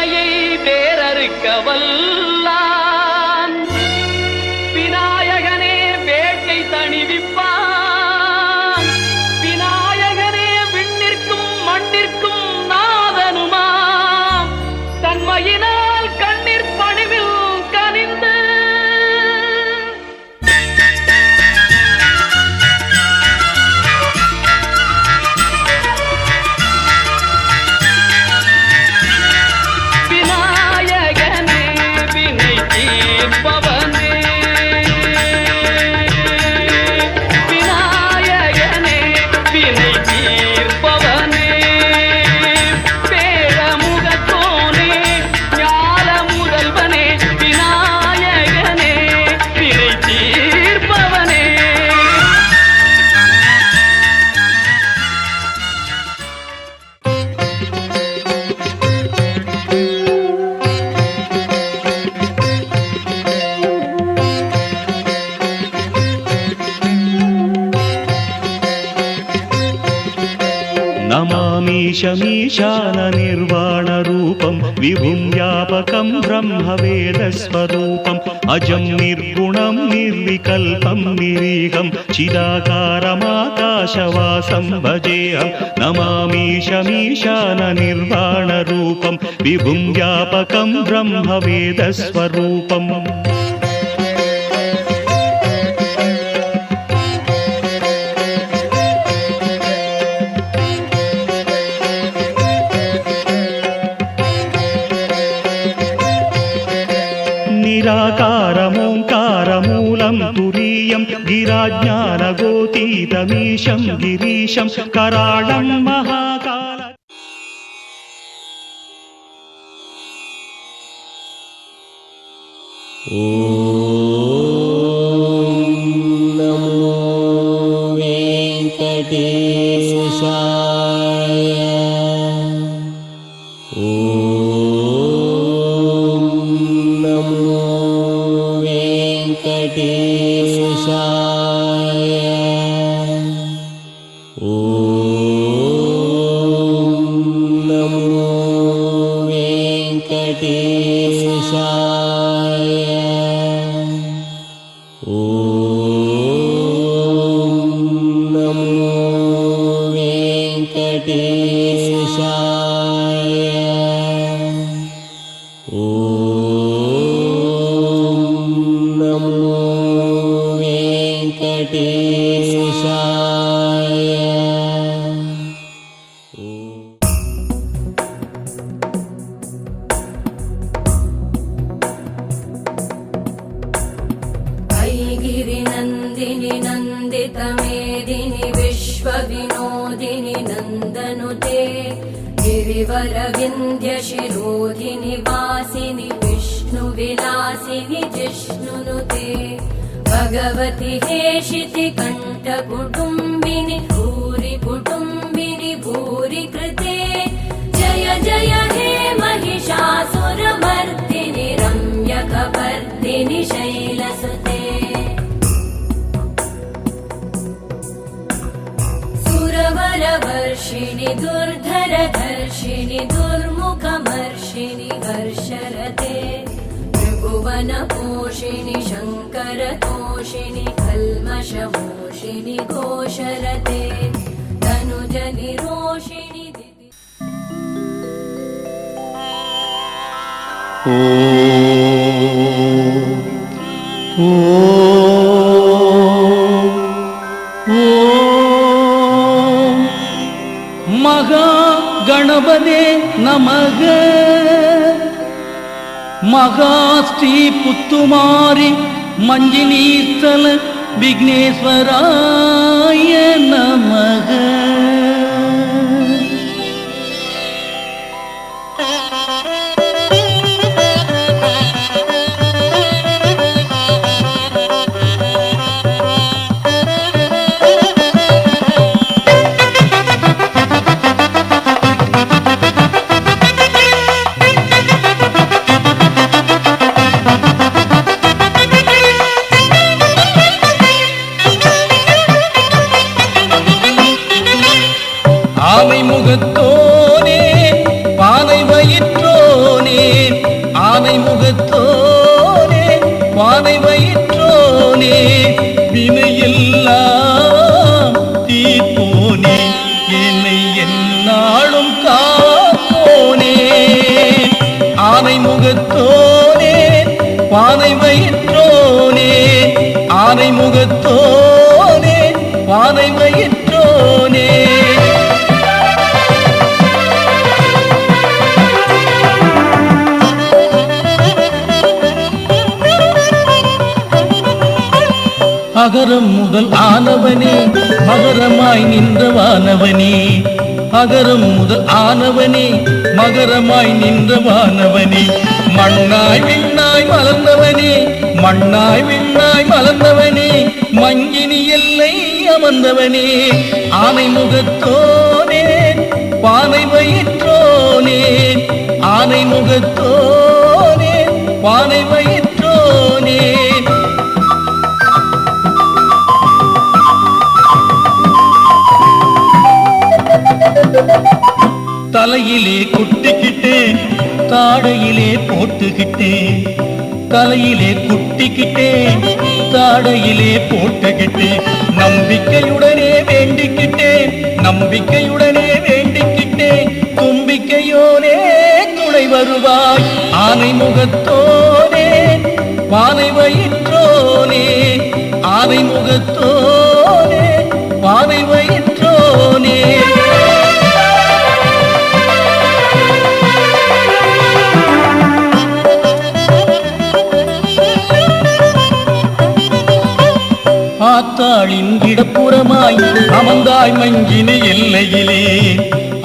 வினையை வேறறுக்க வல்லான் விநாயகனே வேட்டை தணிவிப்பான். விநாயகனே விண்ணிற்கும் மண்ணிற்கும் நாதனுமாம். தன்மையினால் கண்ணீர் பணிவில் கனிந்து नमामीशमीशान निर्वाणरूपं विभुं व्यापकं ब्रह्मवेदस्वरूपम् अजं निर्गुणं निर्विकल्पं निरीहं चिदाकारमाकाशवासं भजेऽहं. नमामीशमीशान निर्वाणरूपं विभुं व्यापकं ब्रह्मवेदस्वरूपम्. निराकारमोङ्कारमूलं तुरीयं गिराज्ञानगोतीतमीशं गिरीशं कराळं महाकाल. ॐ नमो वेङ्कटेशाय. गिरिनन्दिनि नन्दितमेदिनि विश्वविनोदिनि नन्दनुते गिरिवरविन्ध्यशिरोधिनि वासिनि विष्णुविलासिनि जिष्णुनुते भगवति हेशिति कण्ठकुटुम्बिनि भूरि कुटुम्बिनि भूरि कृते जय जय हे महिषासुरमर्दिनि रम्यकपर्दिनि शैलसुते सुरवरवर्षिणि दुर्धरधर्षिणि दुर्मुखमर्षिणि हर्षरते त्रिभुवनपोषिणि शङ्करतोषिणि कल्मषमोषिणि घोषरते तनुजनिरोषिणि. महागणपते नमः. महाश्री पुत्तुमारी मंजिनीस्थल विघ्नेश्वराय नमः. ஆமை முகத்தோனே பானை வயிற்றோனே முகத்தோனே பானை வயிற்றோனே வினையெல்லாம் தீர்ப்போனே என்னை எந்நாளும் காப்போனே ஆனை முகத்தோனே பானை வயிற்றோனே ஆனை முகத்தோனே பானை வயிற்றோனே அகரம் முதல் ஆனவனே மகரமாய் நின்றவானவனே அகரம் முதல் ஆனவனே மகரமாய் நின்றவானவனே மண்ணாய் விண்ணாய் மலர்ந்தவனே மண்ணாய் விண்ணாய் மலர்ந்தவனே மங்கினி எல்லை அமர்ந்தவனே ஆனை முகத்தோனே பானை வயிற்றோனே ஆனை முகத்தோனே பானை வயிற்றோனே தலையிலே குட்டிக்கிட்டே தாடையிலே போட்டுக்கிட்டே தலையிலே குட்டிக்கிட்டே தாடையிலே போட்டுக்கிட்டே நம்பிக்கையுடனே வேண்டிக்கிட்டே நம்பிக்கையுடனே வேண்டிக்கிட்டே தும்பிக்கையோனே துணை வருவாய் ஆனை முகத்தோனே பானை வயிற்றோனே ஆனை முகத்தோனே பானை வயிற்றோனே ஆத்தாளின் இடப்புறமாய் அமர்ந்தாய் மஞ்சினி எல்லையிலே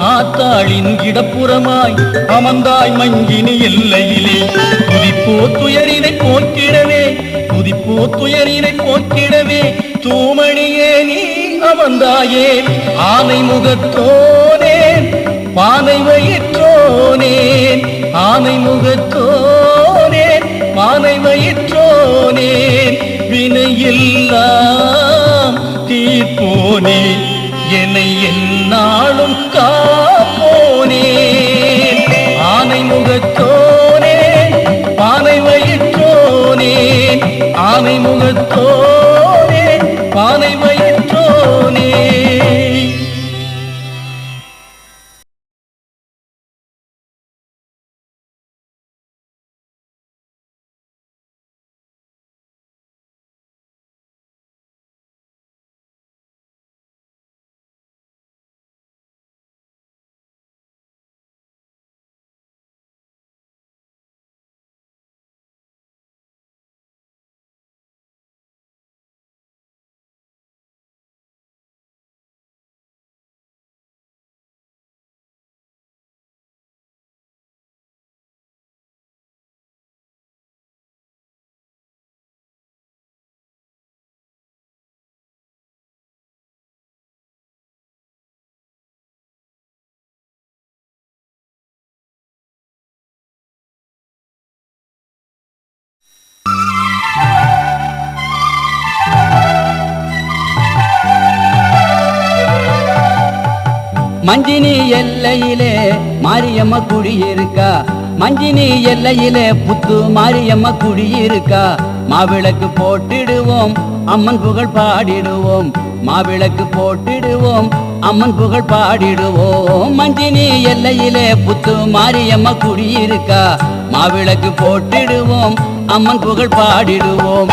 ஆத்தாளின் இடப்புறமாய் அமர்ந்தாய் மஞ்சினி எல்லையிலே துதிப்போ துயரினை போக்கிடவே துதிப்போ துயரினை போக்கிடவே தூமணியே நீ அமர்ந்தாயே ஆனை முகத்தோனே பானை வயிற்றோனே ஆனை முகத்தோனே பானை வயிற்றோனே வினையெல்லாம் தீர்ப்போனே என்னை எந்நாளும் காப்போனே ஆனை முகத்தோனே பானை வயிற்றோனே ஆனை முகத்தோனே பானை வயிற்றோனே மஞ்சினி எல்லையிலே மாரியம்ம குடியிருக்கா மஞ்சினி எல்லையிலே புத்து மாரியம்ம குடியிருக்கா மாவிளக்கு போட்டிடுவோம் அம்மன் புகழ் பாடிடுவோம் மாவிளக்கு போட்டிடுவோம் அம்மன் புகழ் பாடிடுவோம் மஞ்சினி எல்லையிலே புத்து மாரியம்ம குடியிருக்கா மாவிளக்கு போட்டிடுவோம் அம்மன் புகழ் பாடிடுவோம்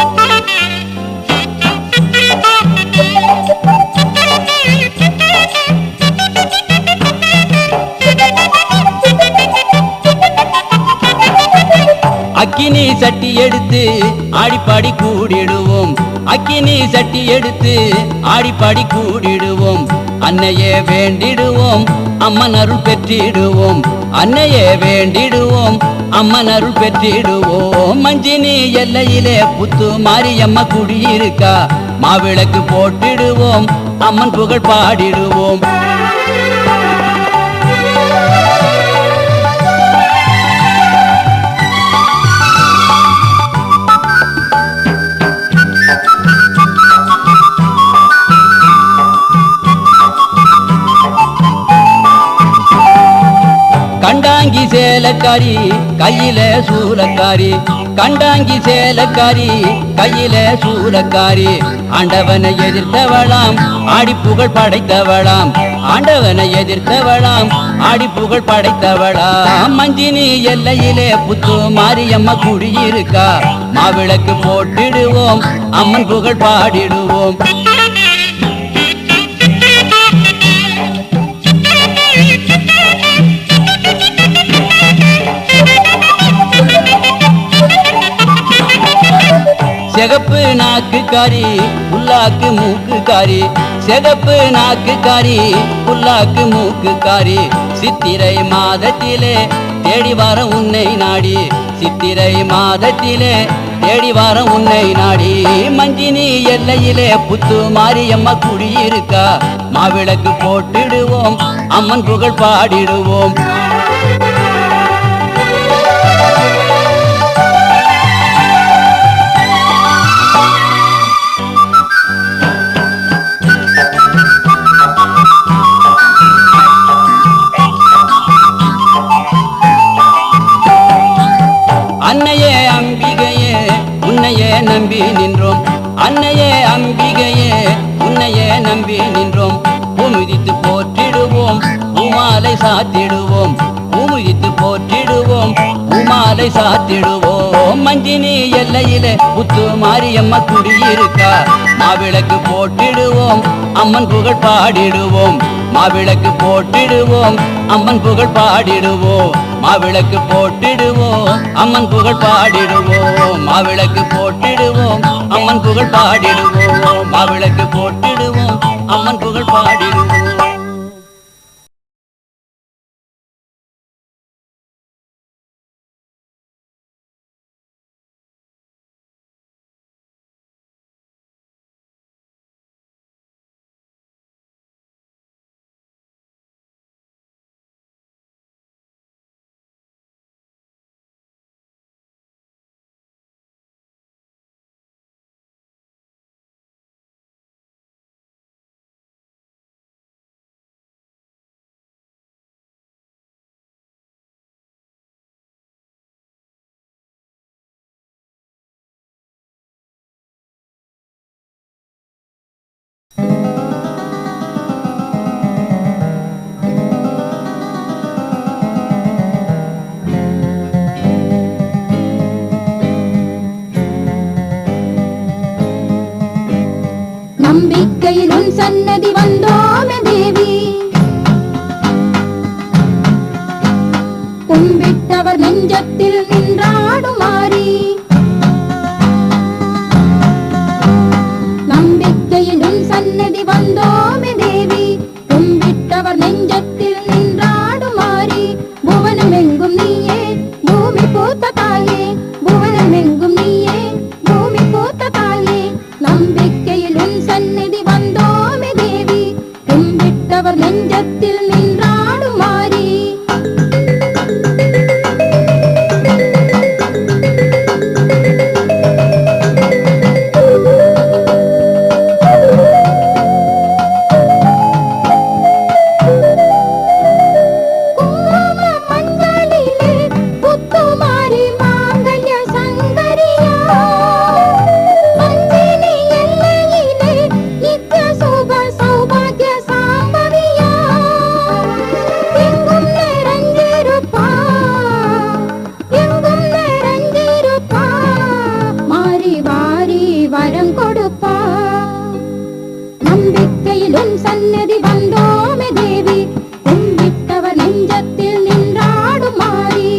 அக்கினி சட்டி எடுத்து ஆடிப்பாடி கூடிடுவோம் அக்கினி சட்டி எடுத்து ஆடிப்பாடி கூடிடுவோம் அன்னையே வேண்டிடுவோம் அம்மன் அருள் பெற்றிடுவோம் அன்னையே வேண்டிடுவோம் அம்மன் அருள் பெற்றிடுவோம் மஞ்சினி எல்லையிலே புத்து மாரியம்ம குடியிருக்கா மாவிளக்கு போட்டிடுவோம் அம்மன் புகழ் பாடிடுவோம் கண்டாங்கி கண்டாங்கி சேலக்காரி கையில சூலக்காரி, கண்டாங்கி சேலக்காரி கையில சூலக்காரி, ஆண்டவனை எதிர்த்தவளாம் ஆடி புகழ் படைத்தவளாம், ஆண்டவனை எதிர்த்தவளாம் ஆடி புகழ் படைத்தவளாம். மஞ்சினி எல்லையிலே புத்து மாரியம்மா குடியிருக்கா, மாவிளக்கு போட்டிடுவோம் அம்மன் புகழ் பாடிடுவோம். சிகப்பு நாக்கு காரி புல்லாக்கு மூக்கு காரி, சிகப்பு நாக்கு காரி புல்லாக்கு மூக்கு காரி, சித்திரை மாதத்திலே தேடி வர உன்னை நாடி, சித்திரை மாதத்திலே தேடி வர உன்னை நாடி. மஞ்சினி எல்லையிலே புத்து மாரியம்மா குடியிருக்கா, மாவிளக்கு போட்டிடுவோம் அம்மன் புகழ் பாடிடுவோம். அன்னையே அம்பிகையே உன்னையே நம்பி நின்றோம், அன்னையே அம்பிகையே உன்னையே நம்பி நின்றோம். பூமிதித்து போற்றிடுவோம் பூமாலை சாத்திடுவோம், பூமிதித்து போற்றிடுவோம் பூமாலை சாத்திடுவோம். மஞ்சினி எல்லையிலே புத்து மாரியம்மா குடியிருக்கா, மாவிளக்கு போட்டிடுவோம் அம்மன் புகழ் பாடிடுவோம், மாவிளக்கு போட்டிடுவோம் அம்மன் புகழ் பாடிடுவோம், மாவிளக்கு போட்டிடுவோம் அம்மன் புகழ் பாடிடுவோம், மாவிளக்கு போட்டிடுவோம் அம்மன் புகழ் பாடிடுவோம், மாவிளக்கு போட்டிடுவோம் அம்மன் புகழ் பாடிடுவோம். நம்பிக்கையில் உன் சன்னதி வந்தோமே தேவி, கும்பிட்டவர் நெஞ்சத்தில் நின்றாடுமாறி. நம்பிக்கையில் உன் சன்னதி வந்தோமே தேவி, கும்பிட்டவர் நெஞ்சத்தில் நின்றாடுமாறி. புவனமெங்கும் நீயே பூமி பூத்த தாயே, புவனமெங்கும் நீயே பூமி பூத்த தாயே. நம்பிக்கையில் உன் சந்நிதி வந்தோமே தேவி, கும்பிட்டவர் நெஞ்சத்தில் நின்றாடுமாறி. சன்னதி வந்தோமே தேவி, கும்பிட்டவர் நெஞ்சத்தில் நின்றாடுமாறி.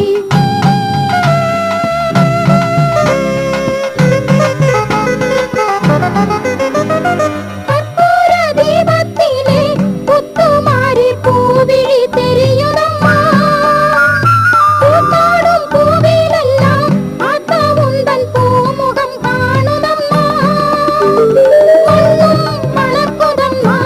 கற்பூர தீபத்திலே புத்துமாரி பூவிழி தெரியுதம்மா, பூத்தாடும் பூவிலெல்லாம் ஆத்தா உந்தன் பூமுகம் காணுதம்மா. மண்ணும் மணக்குதம்மா,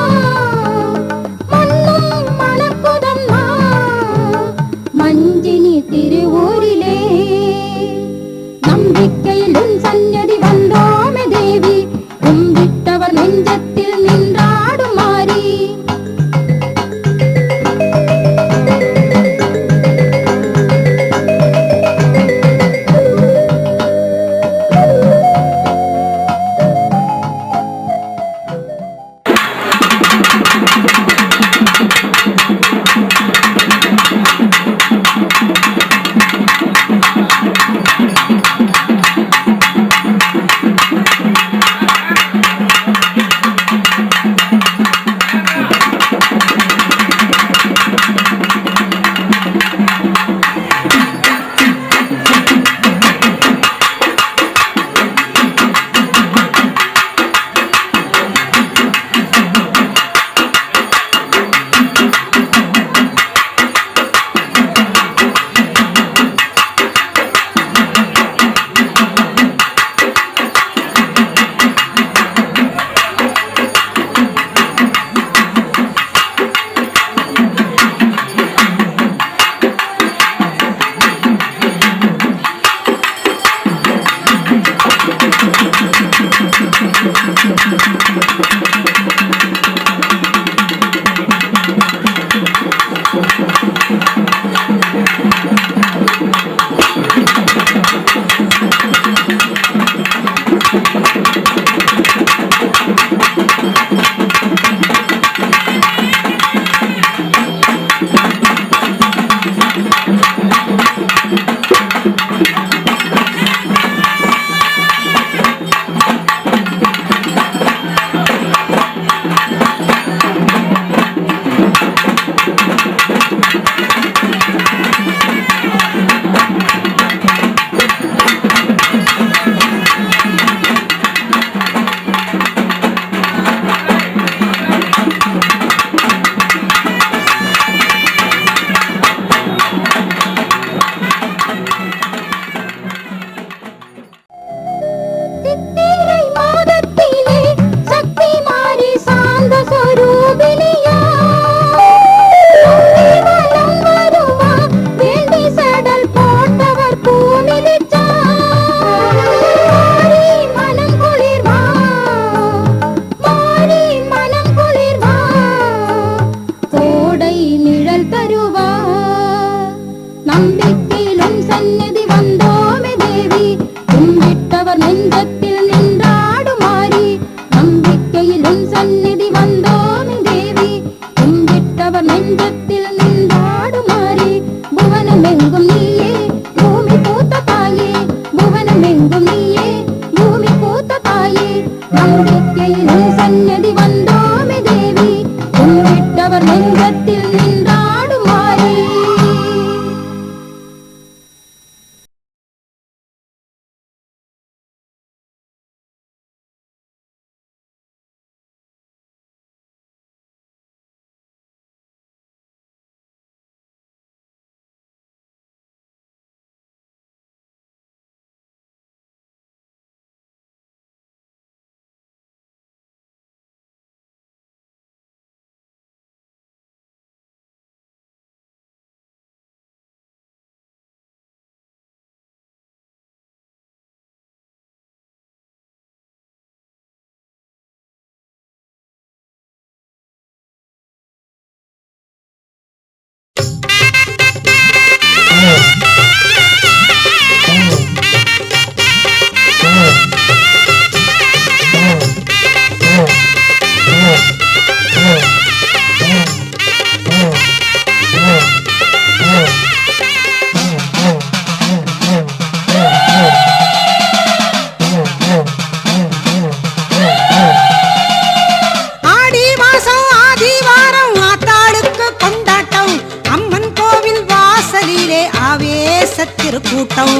கூட்டம்